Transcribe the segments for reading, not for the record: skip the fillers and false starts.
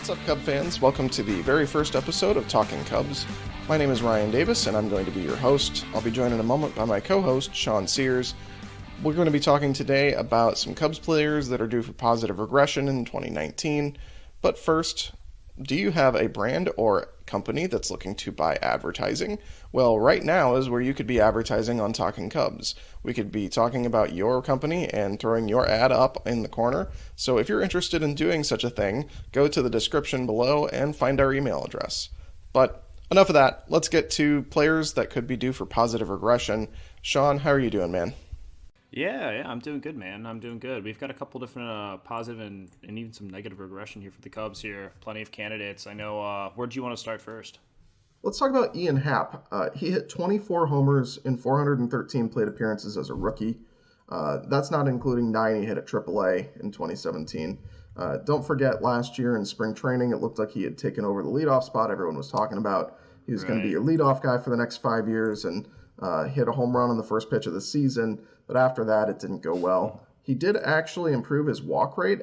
What's up, Cub fans? Welcome to the very first episode of Talking Cubs. My name is Ryan Davis, and I'm going to be your host. I'll be joined in a moment by my co-host, Sean Sears. We're going to be talking today about some Cubs players that are due for positive regression in 2019. But first, do you have a brand or company that's looking to buy advertising? Well, right now is where you could be advertising on Talking Cubs. We could be talking about your company and throwing your ad up in the corner. So if you're interested in doing such a thing, go to the description below and find our email address. But enough of that. Let's get to players that could be due for positive regression. Sean, how are you doing, man? Yeah, I'm doing good, man. I'm doing good. We've got a couple different positive and even some negative regression here for the Cubs here. Plenty of candidates. I know, where do you want to start first? Let's talk about Ian Happ. He hit 24 homers in 413 plate appearances as a rookie. That's not including 9 he hit at AAA in 2017. Don't forget, last year in spring training, it looked like he had taken over the leadoff spot everyone was talking about. He was going to be your leadoff guy for the next 5 years and hit a home run on the first pitch of the season. But after that, it didn't go well. He did actually improve his walk rate.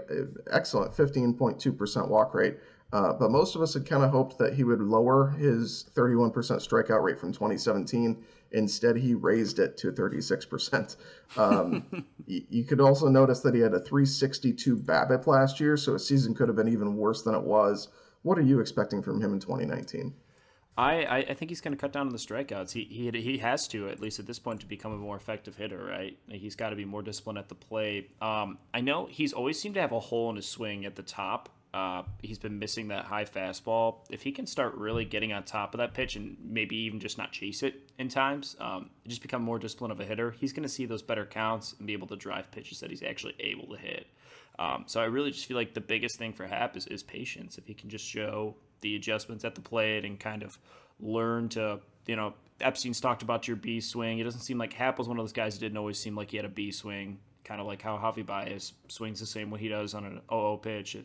Excellent, 15.2% walk rate. But most of us had kind of hoped that he would lower his 31% strikeout rate from 2017. Instead, he raised it to 36%. You could also notice that he had a 362 BABIP last year, so his season could have been even worse than it was. What are you expecting from him in 2019? I think he's going to cut down on the strikeouts. He has to, at least at this point, to become a more effective hitter, right? He's got to be more disciplined at the plate. I know he's always seemed to have a hole in his swing at the top. He's been missing that high fastball. If he can start really getting on top of that pitch and maybe even just not chase it in times, just become more disciplined of a hitter, he's going to see those better counts and be able to drive pitches that he's actually able to hit. So I really just feel like the biggest thing for Happ is patience. If he can just show the adjustments at the plate and kind of learn to, Epstein's talked about your B swing. It doesn't seem like Happ was one of those guys who didn't always seem like he had a B swing, kind of like how Javier Baez swings the same way he does on an 0-0 pitch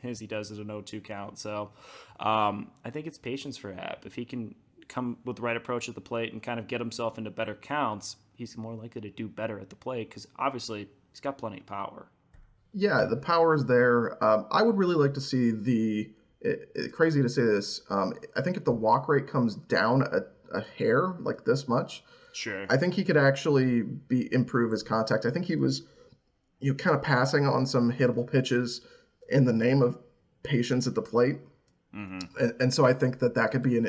as he does at an 0-2 count. So I think it's patience for Happ. If he can come with the right approach at the plate and kind of get himself into better counts, he's more likely to do better at the plate because obviously he's got plenty of power. Yeah, the power is there. I would really like to see crazy to say this. I think if the walk rate comes down a hair, like this much, sure, I think he could actually improve his contact. I think he was, kind of passing on some hittable pitches in the name of patience at the plate. Mm-hmm. And so I think that could be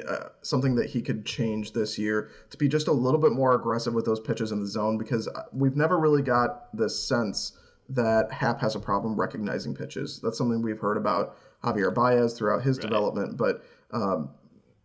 something that he could change this year to be just a little bit more aggressive with those pitches in the zone, because we've never really got this sense that Happ has a problem recognizing pitches. That's something we've heard about Javier Baez throughout his development, but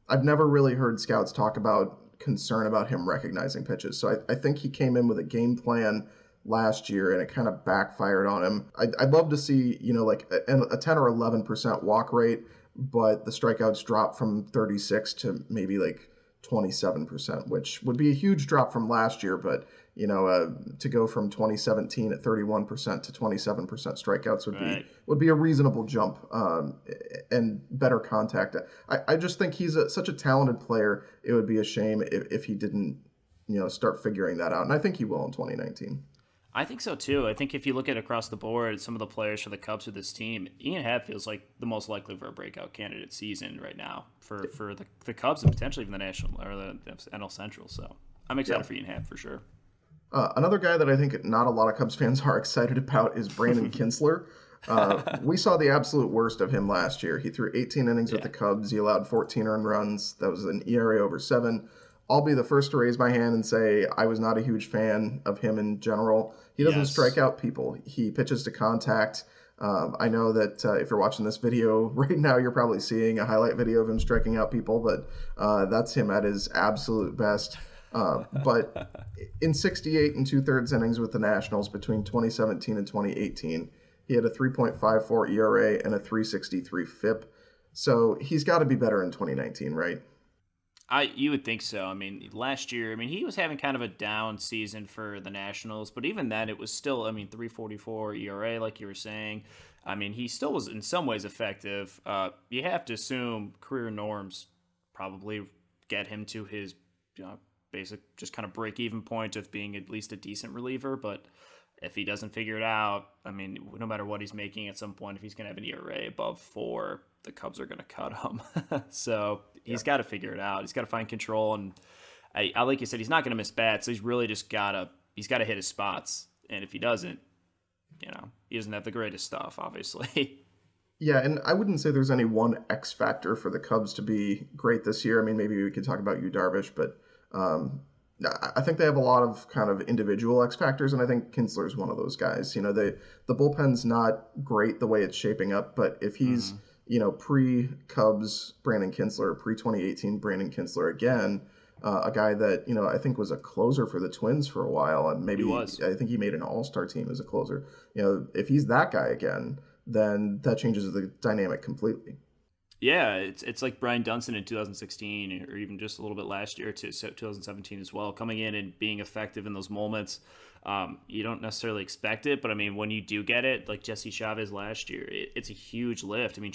I've never really heard scouts talk about concern about him recognizing pitches. So I think he came in with a game plan last year and it kind of backfired on him. I'd love to see, like a 10 or 11% walk rate, but the strikeouts drop from 36 to maybe like 27%, which would be a huge drop from last year, but to go from 2017 at 31% to 27% strikeouts would be a reasonable jump, and better contact. I just think he's such a talented player. It would be a shame if he didn't, start figuring that out. And I think he will in 2019. I think so too. I think if you look at across the board, some of the players for the Cubs with this team, Ian Happ feels like the most likely for a breakout candidate season right now for the Cubs and potentially even the National or the NL Central. So I'm excited for Ian Happ for sure. Another guy that I think not a lot of Cubs fans are excited about is Brandon Kinsler. We saw the absolute worst of him last year. He threw 18 innings with the Cubs. He allowed 14 earned runs. That was an ERA over 7. I'll be the first to raise my hand and say I was not a huge fan of him in general. He doesn't strike out people. He pitches to contact. I know that if you're watching this video right now, you're probably seeing a highlight video of him striking out people, but that's him at his absolute best. But in 68 and 2/3 innings with the Nationals between 2017 and 2018, he had a 3.54 ERA and a 3.63 FIP. So he's got to be better in 2019, right? You would think so. I mean, last year, he was having kind of a down season for the Nationals, but even then it was still, 3.44 ERA, like you were saying. He still was in some ways effective. You have to assume career norms probably get him to his basic just kind of break-even point of being at least a decent reliever, but if he doesn't figure it out, I mean, no matter what he's making at some point, if he's going to have an ERA above 4, the Cubs are going to cut him. So he's got to figure it out. He's got to find control. And I like you said, he's not going to miss bats. So he's really just got to hit his spots. And if he doesn't, he doesn't have the greatest stuff, obviously. Yeah, and I wouldn't say there's any one X factor for the Cubs to be great this year. I mean, maybe we could talk about Darvish, but I think they have a lot of kind of individual X factors, and I think Kinsler's one of those guys. The bullpen's not great the way it's shaping up, but if he's pre-Cubs Brandon Kinsler, pre-2018 Brandon Kinsler again, a guy that I think was a closer for the Twins for a while, and maybe I think he made an All-Star team as a closer. If he's that guy again, then that changes the dynamic completely. Yeah, it's like Brian Dunston in 2016, or even just a little bit last year to 2017 as well, coming in and being effective in those moments. You don't necessarily expect it, but I mean, when you do get it, like Jesse Chavez last year, it's a huge lift. I mean,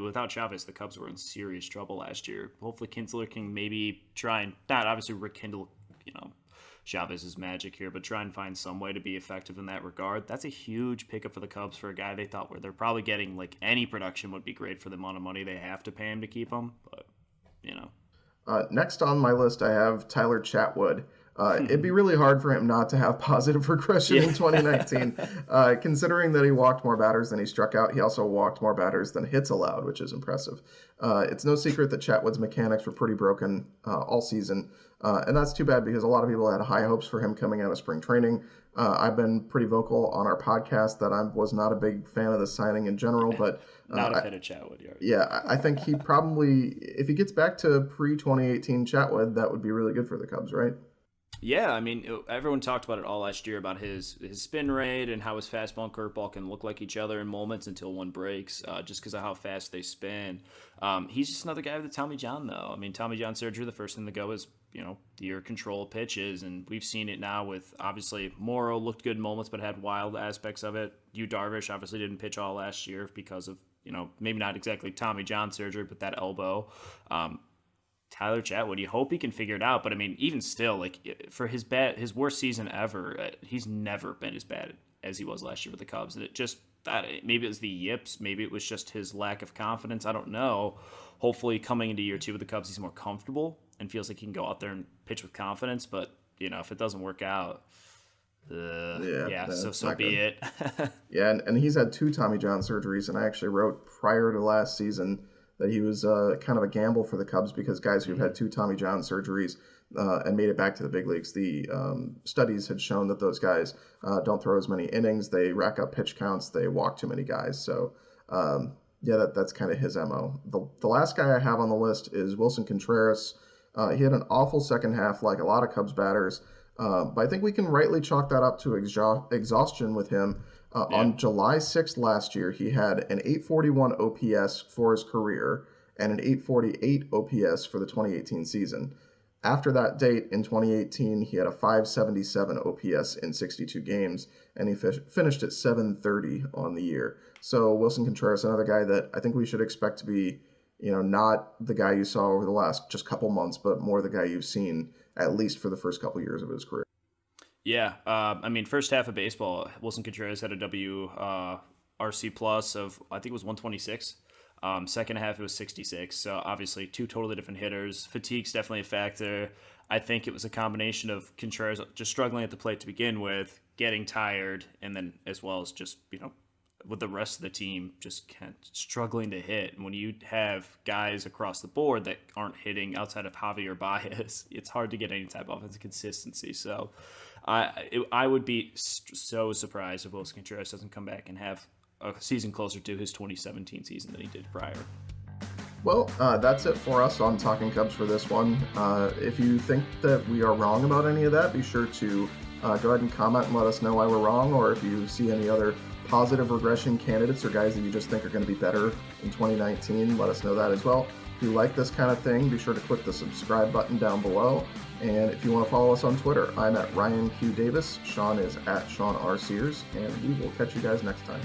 without Chavez, the Cubs were in serious trouble last year. Hopefully Kinsler can maybe try and not obviously rekindle, Chavez's magic here, but try and find some way to be effective in that regard. That's a huge pickup for the Cubs for a guy they thought where they're probably getting like any production would be great for the amount of money they have to pay him to keep him. But, Next on my list, I have Tyler Chatwood. It'd be really hard for him not to have positive regression in 2019, considering that he walked more batters than he struck out. He also walked more batters than hits allowed, which is impressive. It's no secret that Chatwood's mechanics were pretty broken all season, and that's too bad because a lot of people had high hopes for him coming out of spring training. I've been pretty vocal on our podcast that I was not a big fan of the signing in general, but not a fan of Chatwood. Yeah, I think he probably, if he gets back to pre-2018 Chatwood, that would be really good for the Cubs, right? Yeah, I mean, everyone talked about it all last year about his spin rate and how his fastball and curveball can look like each other in moments until one breaks, just because of how fast they spin. He's just another guy with a Tommy John, though. I mean, Tommy John surgery, the first thing to go is, your control pitches, and we've seen it now with, obviously, Morrow looked good in moments but had wild aspects of it. Darvish obviously didn't pitch all last year because of, maybe not exactly Tommy John surgery, but that elbow. Tyler Chatwood, you hope he can figure it out, but I mean, even still, like for his worst season ever, he's never been as bad as he was last year with the Cubs. And maybe it was the yips, maybe it was just his lack of confidence. I don't know. Hopefully, coming into year 2 with the Cubs, he's more comfortable and feels like he can go out there and pitch with confidence. But if it doesn't work out, so be it. Yeah, and he's had 2 Tommy John surgeries, and I actually wrote prior to last season that he was kind of a gamble for the Cubs because guys who've had 2 Tommy John surgeries and made it back to the big leagues, the studies had shown that those guys don't throw as many innings, they rack up pitch counts, they walk too many guys. So, that's kind of his MO. The last guy I have on the list is Wilson Contreras. He had an awful second half like a lot of Cubs batters, but I think we can rightly chalk that up to exhaustion with him. On July 6th last year, he had an 841 OPS for his career and an 848 OPS for the 2018 season. After that date, in 2018, he had a 577 OPS in 62 games, and he finished at 730 on the year. So Wilson Contreras, another guy that I think we should expect to be, not the guy you saw over the last just couple months, but more the guy you've seen at least for the first couple years of his career. Yeah, I mean, first half of baseball, Wilson Contreras had a WRC plus of, I think it was 126. Second half, it was 66. So obviously 2 totally different hitters. Fatigue's definitely a factor. I think it was a combination of Contreras just struggling at the plate to begin with, getting tired, and then as well as just, with the rest of the team just struggling to hit. And when you have guys across the board that aren't hitting outside of Javier Baez, it's hard to get any type of offensive consistency. So I would be so surprised if Wilson Contreras doesn't come back and have a season closer to his 2017 season than he did prior. Well, that's it for us on Talking Cubs for this one. If you think that we are wrong about any of that, be sure to go ahead and comment and let us know why we're wrong, or if you see any other positive regression candidates or guys that you just think are going to be better in 2019, let us know that as well. If you like this kind of thing, be sure to click the subscribe button down below. And if you want to follow us on Twitter, I'm at Ryan Q. Davis. Sean is at Sean R. Sears. And we will catch you guys next time.